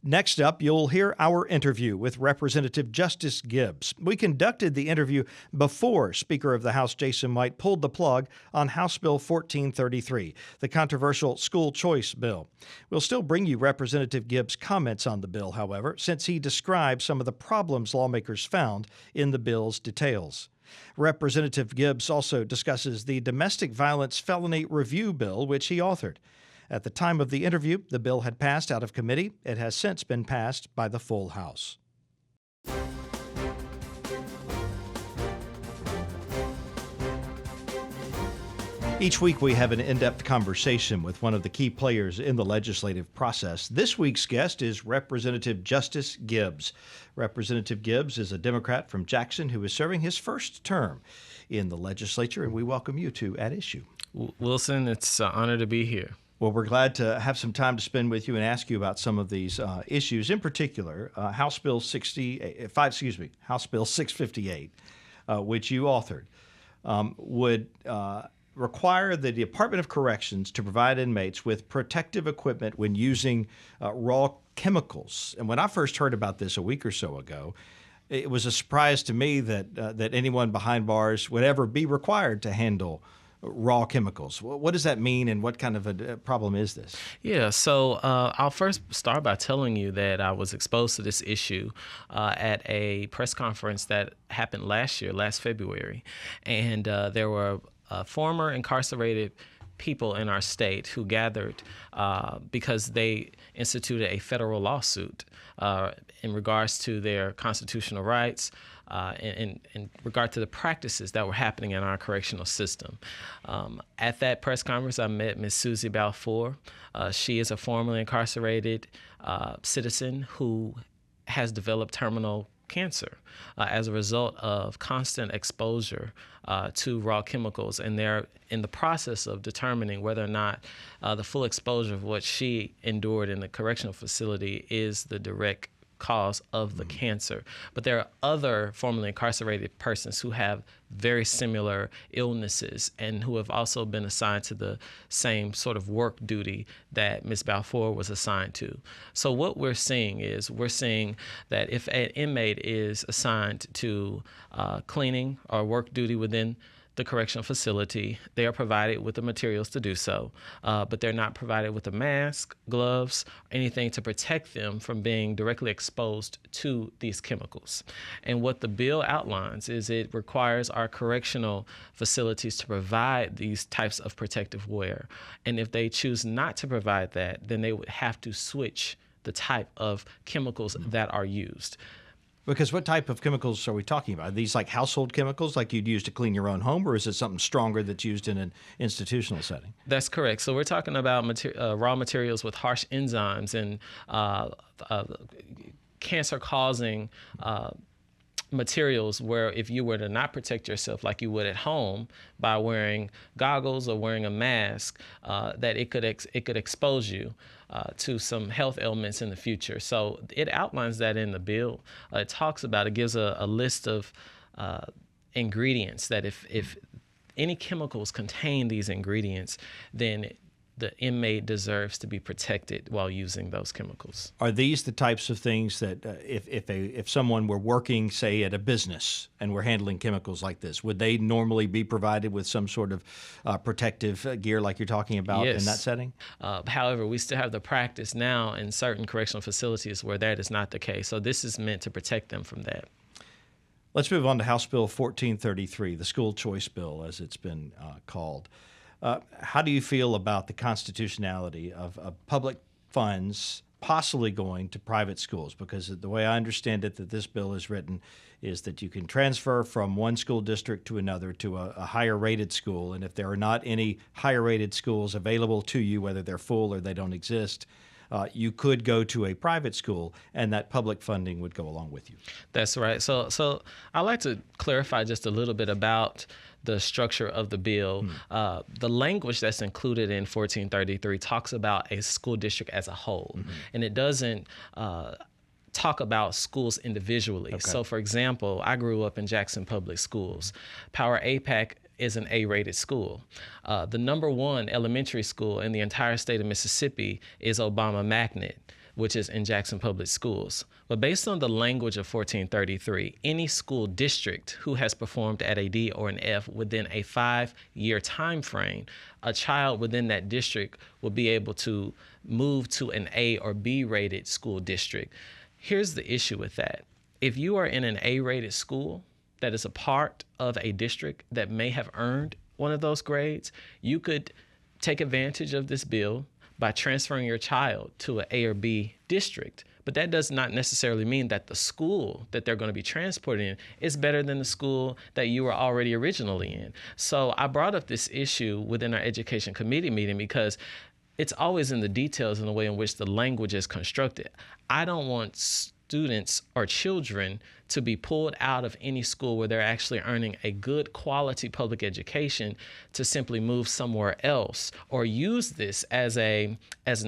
Next up, you'll hear our interview with Representative Justis Gibbs. We conducted the interview before Speaker of the House Jason White pulled the plug on House Bill 1433, the controversial school choice bill. We'll still bring you Representative Gibbs' comments on the bill, however, since he describes some of the problems lawmakers found in the bill's details. Representative Gibbs also discusses the Domestic Violence Felony Review Bill, which he authored. At the time of the interview, the bill had passed out of committee. It has since been passed by the full House. Each week we have an in-depth conversation with one of the key players in the legislative process. This week's guest is Representative Justis Gibbs. Representative Gibbs is a Democrat from Jackson who is serving his first term in the legislature, and we welcome you to At Issue. Wilson, it's an honor to be here. Well, we're glad to have some time to spend with you and ask you about some of these issues. In particular, House Bill 658, which you authored, would require the Department of Corrections to provide inmates with protective equipment when using raw chemicals. And when I first heard about this a week or so ago, it was a surprise to me that anyone behind bars would ever be required to handle raw chemicals. What does that mean, and what kind of a problem is this? Yeah, so I'll first start by telling you that I was exposed to this issue at a press conference that happened last February, and there were former incarcerated people in our state who gathered because they instituted a federal lawsuit in regards to their constitutional rights, in regard to the practices that were happening in our correctional system. At that press conference, I met Ms. Susie Balfour. She is a formerly incarcerated citizen who has developed terminal cancer as a result of constant exposure to raw chemicals, and they're in the process of determining whether or not the full exposure of what she endured in the correctional facility is the direct cause of the cancer. But there are other formerly incarcerated persons who have very similar illnesses and who have also been assigned to the same sort of work duty that Ms. Balfour was assigned to. So what we're seeing that if an inmate is assigned to cleaning or work duty within the correctional facility, they are provided with the materials to do so, but they're not provided with a mask, gloves, anything to protect them from being directly exposed to these chemicals. And what the bill outlines is it requires our correctional facilities to provide these types of protective wear. And if they choose not to provide that, then they would have to switch the type of chemicals that are used. Because what type of chemicals are we talking about? Are these like household chemicals like you'd use to clean your own home, or is it something stronger that's used in an institutional setting? That's correct. So we're talking about raw materials with harsh enzymes and cancer-causing materials where if you were to not protect yourself like you would at home by wearing goggles or wearing a mask, that it could expose you to some health ailments in the future. So it outlines that in the bill. It gives a list of ingredients that if any chemicals contain these ingredients, then the inmate deserves to be protected while using those chemicals. Are these the types of things that if someone were working, say, at a business and were handling chemicals like this, would they normally be provided with some sort of protective gear like you're talking about in that setting? However, we still have the practice now in certain correctional facilities where that is not the case. So this is meant to protect them from that. Let's move on to House Bill 1433, the school choice bill, as it's been called. How do you feel about the constitutionality of public funds possibly going to private schools? Because the way I understand it, that this bill is written is that you can transfer from one school district to another to a higher rated school. And if there are not any higher rated schools available to you, whether they're full or they don't exist, you could go to a private school and that public funding would go along with you. That's right. So I'd like to clarify just a little bit about the structure of the bill. The language that's included in 1433 talks about a school district as a whole, and it doesn't talk about schools individually. Okay. So, for example, I grew up in Jackson Public Schools. Power APAC is an A-rated school. The #1 elementary school in the entire state of Mississippi is Obama Magnet, which is in Jackson Public Schools. But based on the language of 1433, any school district who has performed at a D or an F within a 5-year time frame, a child within that district will be able to move to an A or B rated school district. Here's the issue with that. If you are in an A rated school that is a part of a district that may have earned one of those grades, you could take advantage of this bill by transferring your child to an A or B district. But that does not necessarily mean that the school that they're going to be transported in is better than the school that you were already originally in. So I brought up this issue within our education committee meeting because it's always in the details in the way in which the language is constructed. I don't want students or children to be pulled out of any school where they're actually earning a good quality public education to simply move somewhere else or use this as an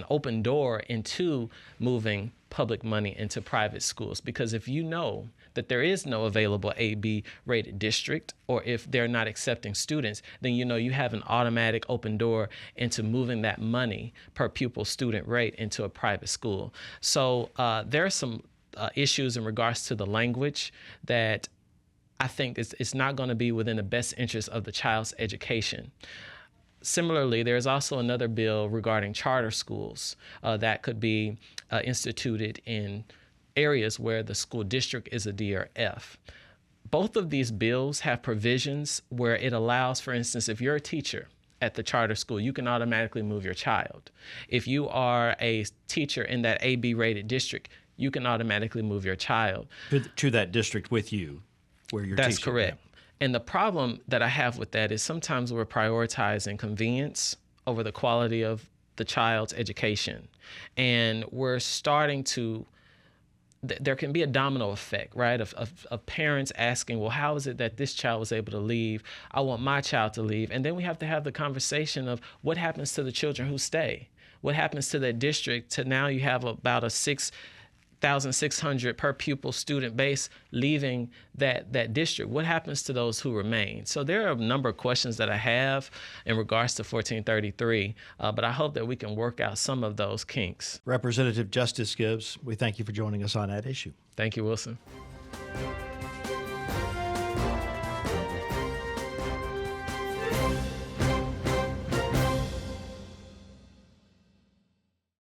open door into moving public money into private schools. Because if you know that there is no available A/B rated district, or if they're not accepting students, then you know you have an automatic open door into moving that money per pupil student rate into a private school. So there are some issues in regards to the language that I think it's not going to be within the best interest of the child's education. Similarly, there's also another bill regarding charter schools that could be instituted in areas where the school district is a D or F. Both of these bills have provisions where it allows, for instance, if you're a teacher at the charter school, you can automatically move your child. If you are a teacher in that A/B rated district, you can automatically move your child to that district with you where you're teaching. That's correct. And the problem that I have with that is sometimes we're prioritizing convenience over the quality of the child's education. And we're starting to, there can be a domino effect, right? Of parents asking, well, how is it that this child was able to leave? I want my child to leave. And then we have to have the conversation of what happens to the children who stay? What happens to that district to now you have about a 6,600 per pupil student base leaving that district? What happens to those who remain? So there are a number of questions that I have in regards to 1433, but I hope that we can work out some of those kinks. Representative Justis Gibbs, we thank you for joining us on that issue. Thank you, Wilson.